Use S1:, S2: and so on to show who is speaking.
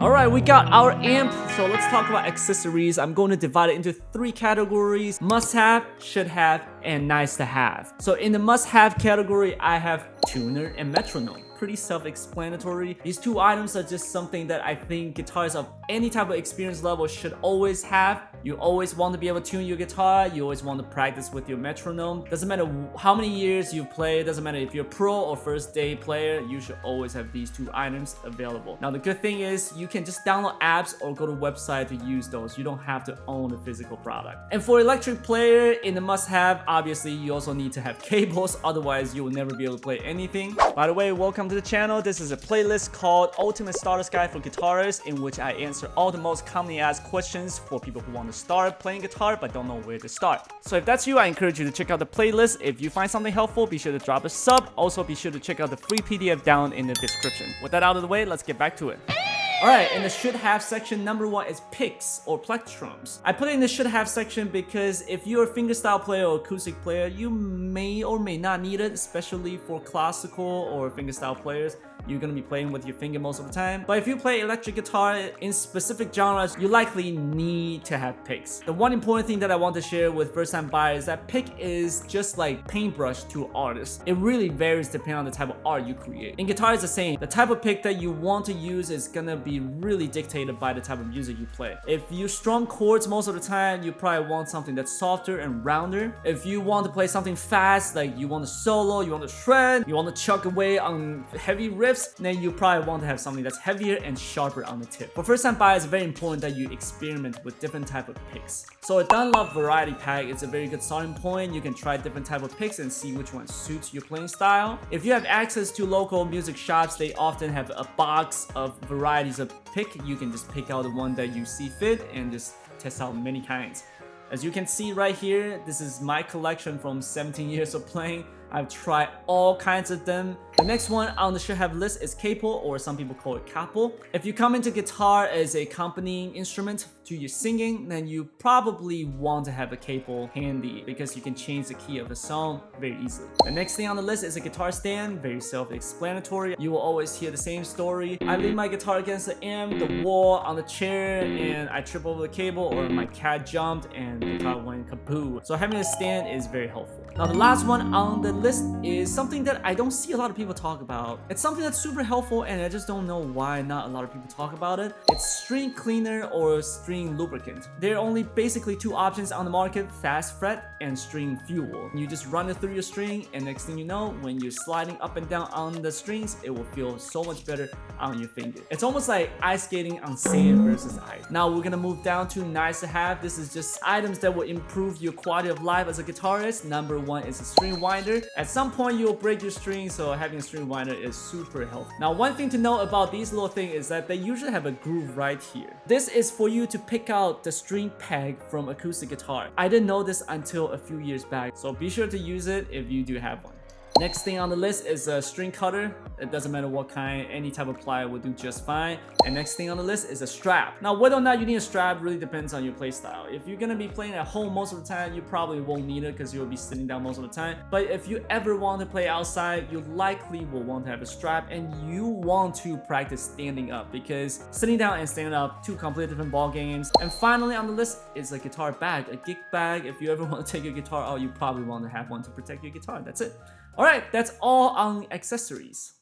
S1: Alright, we got our amp, so let's talk about accessories. I'm going to divide it into 3 categories: must have, should have, and nice to have. So in the must have category, I have tuner and metronome. Pretty self-explanatory. These 2 items are just something that I think guitarists of any type of experience level should always have. You always want to be able to tune your guitar, you always want to practice with your metronome. Doesn't matter how many years you've played, doesn't matter if you're a pro or first day player, you should always have these 2 items available. Now the good thing is you can just download apps or go to website to use those. You don't have to own a physical product. And for electric player, in the must have, obviously you also need to have cables, otherwise you will never be able to play anything. By the way, welcome to the channel. This is a playlist called Ultimate Starter's Guide for Guitarists, in which I answer all the most commonly asked questions for people who want to start playing guitar but don't know where to start. So if that's you, I encourage you to check out the playlist. If you find something helpful, be sure to drop a sub. Also be sure to check out the free PDF down in the description. With that out of the way, let's get back to it. Alright, in the should have section, number 1 is picks or plectrums. I put it in the should have section because if you're a fingerstyle player or acoustic player, you may or may not need it, especially for classical or fingerstyle players. You're gonna be playing with your finger most of the time. But if you play electric guitar in specific genres, you likely need to have picks. The one important thing that I want to share with first-time buyers is that pick is just like paintbrush to artists. It really varies depending on the type of art you create. In guitar, it's the same. The type of pick that you want to use is gonna be really dictated by the type of music you play. If you strum chords most of the time, you probably want something that's softer and rounder. If you want to play something fast, like you want to solo, you want to shred, you want to chuck away on heavy riffs, then you probably want to have something that's heavier and sharper on the tip. For first time buyers, it's very important that you experiment with different type of picks. So a Dunlop variety pack is a very good starting point. You can try different type of picks and see which one suits your playing style. If you have access to local music shops, they often have a box of varieties of pick. You can just pick out the one that you see fit and just test out many kinds. As you can see right here, this is my collection from 17 years of playing. I've tried all kinds of them. The next one on the should have list is capo, or some people call it capo. If you come into guitar as a accompanying instrument to your singing, then you probably want to have a capo handy because you can change the key of the song very easily. The next thing on the list is a guitar stand, very self-explanatory. You will always hear the same story. I lean my guitar against the amp, the wall, on the chair, and I trip over the cable, or my cat jumped and the guitar went kapoo. So having a stand is very helpful. Now the last one on the list is something that I don't see a lot of people talk about. It's something that's super helpful and I just don't know why not a lot of people talk about it. It's string cleaner or string lubricant. There are only basically 2 options on the market: fast fret and string fuel. You just run it through your string, and next thing you know, when you're sliding up and down on the strings, it will feel so much better on your finger. It's almost like ice skating on sand versus ice. Now we're gonna move down to nice to have. This is just items that will improve your quality of life as a guitarist. Number 1 is a string winder. At some point you'll break your string, so having a string winder is super helpful. Now one thing to know about these little things is that they usually have a groove right here. This is for you to pick out the string peg from acoustic guitar. I didn't know this until a few years back, so be sure to use it if you do have one. Next thing on the list is a string cutter. It doesn't matter what kind, any type of plier will do just fine. And next thing on the list is a strap. Now whether or not you need a strap really depends on your play style. If you're gonna be playing at home most of the time, you probably won't need it because you'll be sitting down most of the time. But if you ever want to play outside, you likely will want to have a strap, and you want to practice standing up, because sitting down and standing up, 2 completely different ball games. And finally on the list is a guitar bag, a gig bag. If you ever want to take your guitar out, you probably want to have one to protect your guitar. That's it. Alright, that's all on accessories.